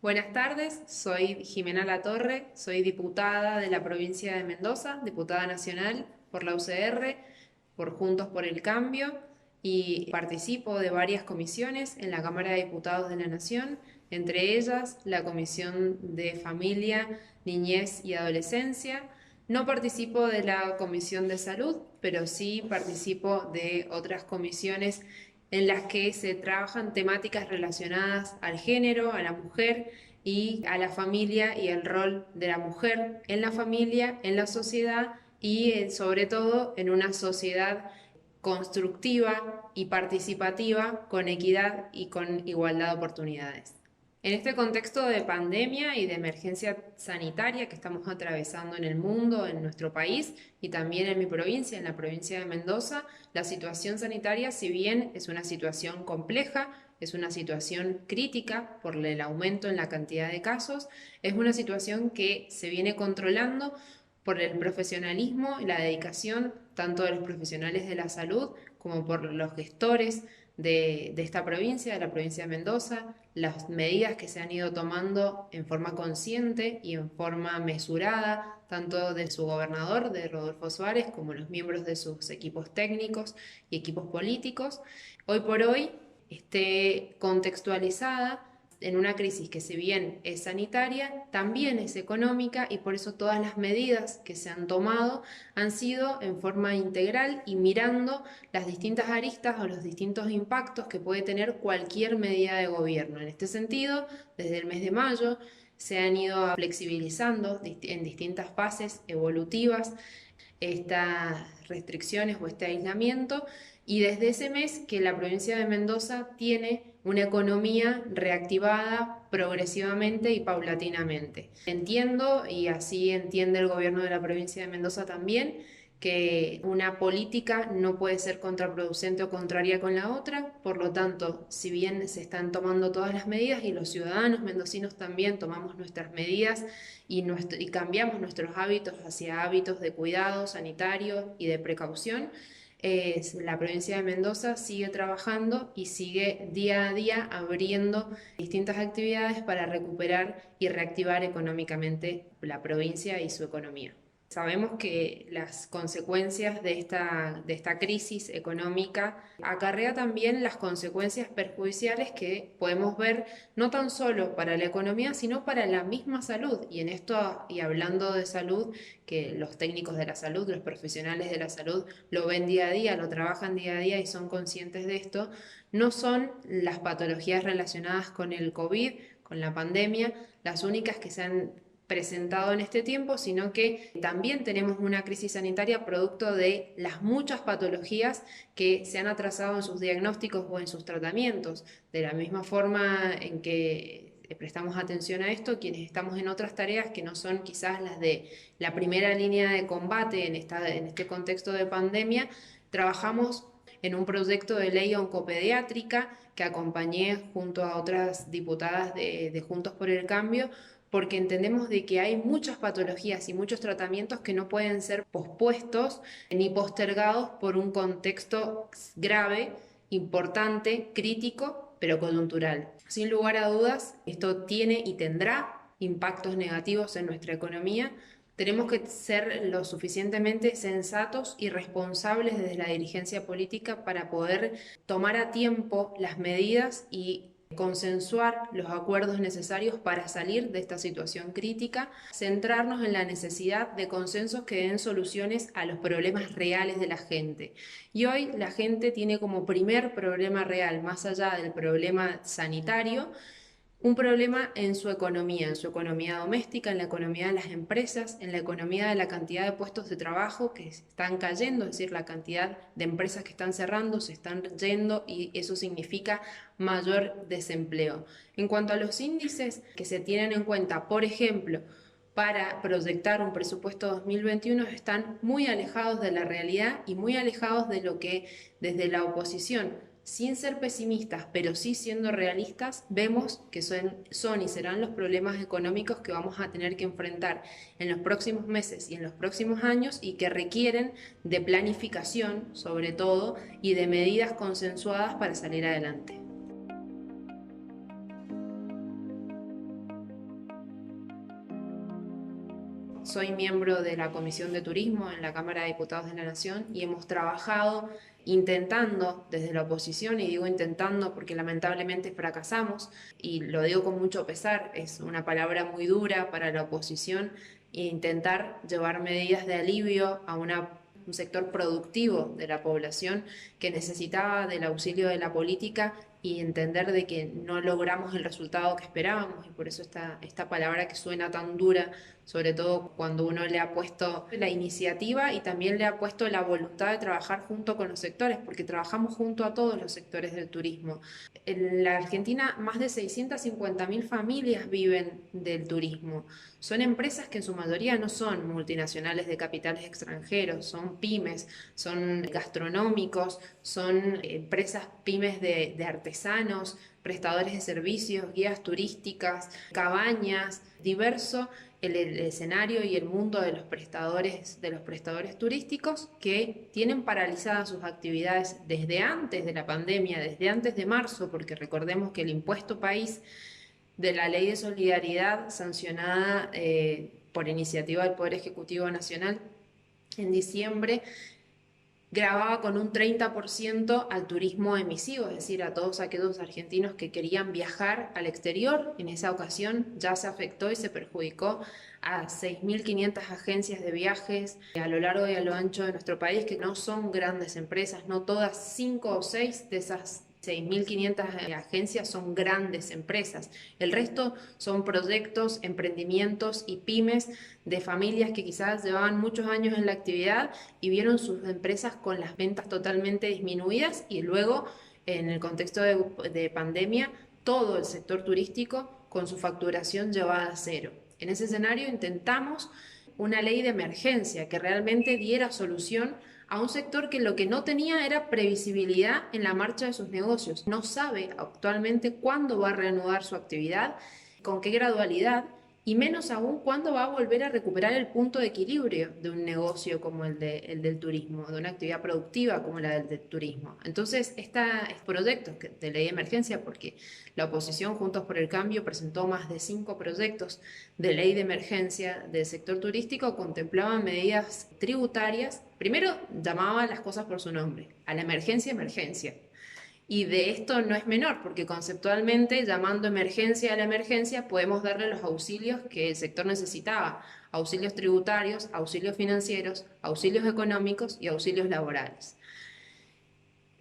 Buenas tardes, soy Jimena Latorre, soy diputada de la provincia de Mendoza, diputada nacional por la UCR, por Juntos por el Cambio, y participo de varias comisiones en la Cámara de Diputados de la Nación, entre ellas la Comisión de Familia, Niñez y Adolescencia. No participo de la Comisión de Salud, pero sí participo de otras comisiones en las que se trabajan temáticas relacionadas al género, a la mujer y a la familia y el rol de la mujer en la familia, en la sociedad y sobre todo en una sociedad constructiva y participativa con equidad y con igualdad de oportunidades. En este contexto de pandemia y de emergencia sanitaria que estamos atravesando en el mundo, en nuestro país y también en mi provincia, en la provincia de Mendoza, la situación sanitaria, si bien es una situación compleja, es una situación crítica por el aumento en la cantidad de casos, es una situación que se viene controlando por el profesionalismo y la dedicación tanto de los profesionales de la salud como por los gestores de esta provincia, de la provincia de Mendoza, las medidas que se han ido tomando en forma consciente y en forma mesurada, tanto de su gobernador, de Rodolfo Suárez, como los miembros de sus equipos técnicos y equipos políticos, hoy por hoy esté contextualizada en una crisis que si bien es sanitaria, también es económica y por eso todas las medidas que se han tomado han sido en forma integral y mirando las distintas aristas o los distintos impactos que puede tener cualquier medida de gobierno. En este sentido, desde el mes de mayo se han ido flexibilizando en distintas fases evolutivas estas restricciones o este aislamiento y desde ese mes que la provincia de Mendoza tiene una economía reactivada progresivamente y paulatinamente. Entiendo, y así entiende el gobierno de la provincia de Mendoza también, que una política no puede ser contraproducente o contraria con la otra, por lo tanto, si bien se están tomando todas las medidas y los ciudadanos mendocinos también tomamos nuestras medidas y cambiamos nuestros hábitos hacia hábitos de cuidado sanitario y de precaución, la provincia de Mendoza sigue trabajando y sigue día a día abriendo distintas actividades para recuperar y reactivar económicamente la provincia y su economía. Sabemos que las consecuencias de esta crisis económica acarrea también las consecuencias perjudiciales que podemos ver no tan solo para la economía, sino para la misma salud. Y en esto, y hablando de salud, que los técnicos de la salud, los profesionales de la salud lo ven día a día, lo trabajan día a día y son conscientes de esto, no son las patologías relacionadas con el COVID, con la pandemia, las únicas que se han presentado en este tiempo, sino que también tenemos una crisis sanitaria producto de las muchas patologías que se han atrasado en sus diagnósticos o en sus tratamientos. De la misma forma en que prestamos atención a esto, quienes estamos en otras tareas que no son quizás las de la primera línea de combate en este contexto de pandemia, trabajamos en un proyecto de ley oncopediátrica que acompañé junto a otras diputadas de Juntos por el Cambio, porque entendemos de que hay muchas patologías y muchos tratamientos que no pueden ser pospuestos ni postergados por un contexto grave, importante, crítico, pero coyuntural. Sin lugar a dudas, esto tiene y tendrá impactos negativos en nuestra economía. Tenemos que ser lo suficientemente sensatos y responsables desde la dirigencia política para poder tomar a tiempo las medidas y consensuar los acuerdos necesarios para salir de esta situación crítica, centrarnos en la necesidad de consensos que den soluciones a los problemas reales de la gente. Y hoy la gente tiene como primer problema real, más allá del problema sanitario, un problema en su economía doméstica, en la economía de las empresas, en la economía de la cantidad de puestos de trabajo que están cayendo, es decir, la cantidad de empresas que están cerrando, se están yendo y eso significa mayor desempleo. En cuanto a los índices que se tienen en cuenta, por ejemplo, para proyectar un presupuesto 2021 están muy alejados de la realidad y muy alejados de lo que desde la oposición sin ser pesimistas, pero sí siendo realistas, vemos que son y serán los problemas económicos que vamos a tener que enfrentar en los próximos meses y en los próximos años y que requieren de planificación, sobre todo, y de medidas consensuadas para salir adelante. Soy miembro de la Comisión de Turismo en la Cámara de Diputados de la Nación y hemos trabajado intentando desde la oposición, y digo intentando porque lamentablemente fracasamos, y lo digo con mucho pesar, es una palabra muy dura para la oposición, intentar llevar medidas de alivio a un sector productivo de la población que necesitaba del auxilio de la política y entender de que no logramos el resultado que esperábamos, y por eso esta palabra que suena tan dura, sobre todo cuando uno le ha puesto la iniciativa y también le ha puesto la voluntad de trabajar junto con los sectores, porque trabajamos junto a todos los sectores del turismo. En la Argentina más de 650.000 familias viven del turismo. Son empresas que en su mayoría no son multinacionales de capitales extranjeros, son pymes, son gastronómicos, son empresas pymes de artesanos, prestadores de servicios, guías turísticas, cabañas, diverso el escenario y el mundo de los prestadores turísticos que tienen paralizadas sus actividades desde antes de la pandemia, desde antes de marzo, porque recordemos que el impuesto país de la Ley de Solidaridad sancionada por iniciativa del Poder Ejecutivo Nacional en diciembre grababa con un 30% al turismo emisivo, es decir, a todos aquellos argentinos que querían viajar al exterior. En esa ocasión ya se afectó y se perjudicó a 6.500 agencias de viajes a lo largo y a lo ancho de nuestro país, que no son grandes empresas, no todas, 5 o 6 de esas 6.500 agencias son grandes empresas. El resto son proyectos, emprendimientos y pymes de familias que quizás llevaban muchos años en la actividad y vieron sus empresas con las ventas totalmente disminuidas, y luego, en el contexto de pandemia, todo el sector turístico con su facturación llevada a cero. En ese escenario intentamos una ley de emergencia que realmente diera solución a un sector que lo que no tenía era previsibilidad en la marcha de sus negocios. No sabe actualmente cuándo va a reanudar su actividad, con qué gradualidad, y menos aún cuándo va a volver a recuperar el punto de equilibrio de un negocio como el del turismo, de una actividad productiva como la del turismo. Entonces, estos proyectos de ley de emergencia, porque la oposición Juntos por el Cambio presentó más de 5 proyectos de ley de emergencia del sector turístico, contemplaban medidas tributarias. Primero, llamaban las cosas por su nombre, a la emergencia, emergencia. Y de esto no es menor, porque conceptualmente, llamando emergencia a la emergencia, podemos darle los auxilios que el sector necesitaba: auxilios tributarios, auxilios financieros, auxilios económicos y auxilios laborales.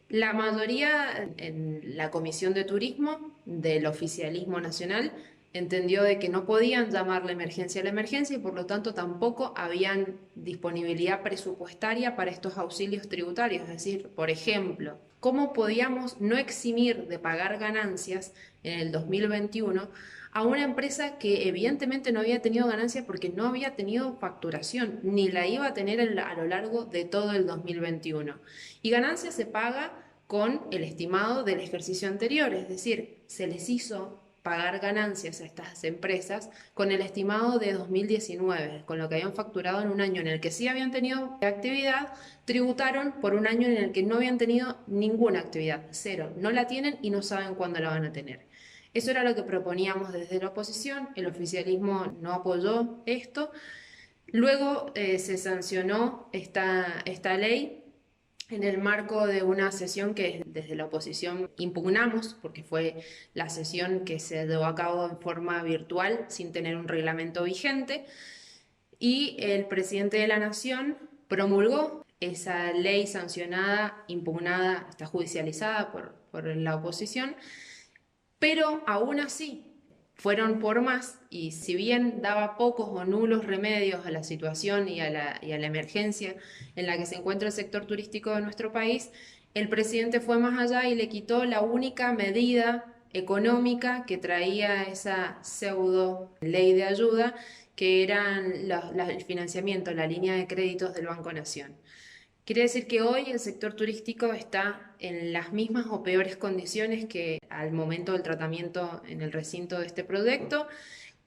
La mayoría en la Comisión de Turismo del oficialismo nacional entendió de que no podían llamarle emergencia a la emergencia, y por lo tanto tampoco habían disponibilidad presupuestaria para estos auxilios tributarios. Es decir, por ejemplo, ¿cómo podíamos no eximir de pagar ganancias en el 2021 a una empresa que evidentemente no había tenido ganancia porque no había tenido facturación, ni la iba a tener a lo largo de todo el 2021? Y ganancia se paga con el estimado del ejercicio anterior, es decir, se les hizo pagar ganancias a estas empresas con el estimado de 2019, con lo que habían facturado en un año en el que sí habían tenido actividad, tributaron por un año en el que no habían tenido ninguna actividad, cero, no la tienen y no saben cuándo la van a tener. Eso era lo que proponíamos desde la oposición, el oficialismo no apoyó esto. Luego se sancionó esta ley en el marco de una sesión que desde la oposición impugnamos, porque fue la sesión que se llevó a cabo en forma virtual sin tener un reglamento vigente, y el presidente de la Nación promulgó esa ley sancionada, impugnada, está judicializada por la oposición, pero aún así fueron por más, y si bien daba pocos o nulos remedios a la situación y a la emergencia en la que se encuentra el sector turístico de nuestro país, el presidente fue más allá y le quitó la única medida económica que traía esa pseudo ley de ayuda, que eran el financiamiento, la línea de créditos del Banco Nación, Quiere decir que hoy el sector turístico está en las mismas o peores condiciones que al momento del tratamiento en el recinto de este proyecto,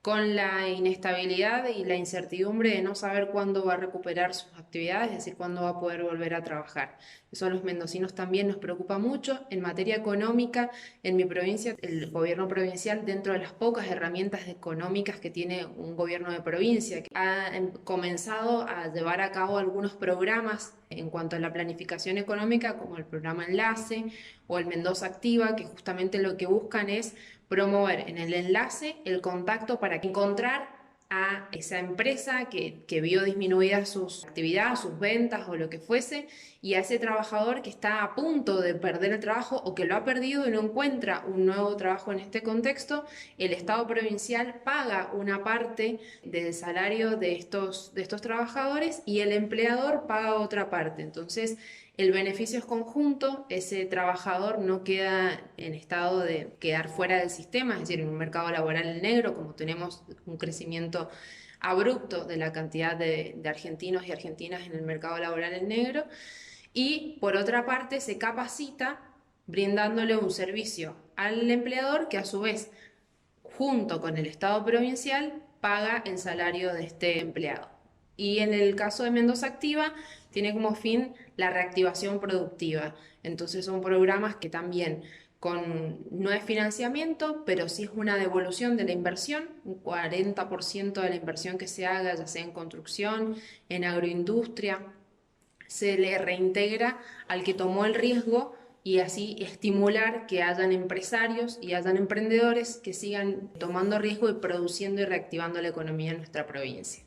con la inestabilidad y la incertidumbre de no saber cuándo va a recuperar sus actividades, es decir, cuándo va a poder volver a trabajar. Eso a los mendocinos también nos preocupa mucho. En materia económica, en mi provincia, el gobierno provincial, dentro de las pocas herramientas económicas que tiene un gobierno de provincia, ha comenzado a llevar a cabo algunos programas en cuanto a la planificación económica, como el programa Enlace o el Mendoza Activa, que justamente lo que buscan es promover en el enlace el contacto para encontrar a esa empresa que vio disminuidas sus actividades, sus ventas o lo que fuese, y a ese trabajador que está a punto de perder el trabajo o que lo ha perdido y no encuentra un nuevo trabajo en este contexto. El Estado provincial paga una parte del salario de estos trabajadores y el empleador paga otra parte. Entonces, el beneficio es conjunto, ese trabajador no queda en estado de quedar fuera del sistema, es decir, en un mercado laboral en negro, como tenemos un crecimiento abrupto de la cantidad de argentinos y argentinas en el mercado laboral en negro, y por otra parte se capacita brindándole un servicio al empleador que a su vez, junto con el Estado provincial, paga el salario de este empleado. Y en el caso de Mendoza Activa, tiene como fin la reactivación productiva. Entonces son programas que también no es financiamiento, pero sí es una devolución de la inversión, un 40% de la inversión que se haga, ya sea en construcción, en agroindustria, se le reintegra al que tomó el riesgo y así estimular que hayan empresarios y hayan emprendedores que sigan tomando riesgo y produciendo y reactivando la economía en nuestra provincia.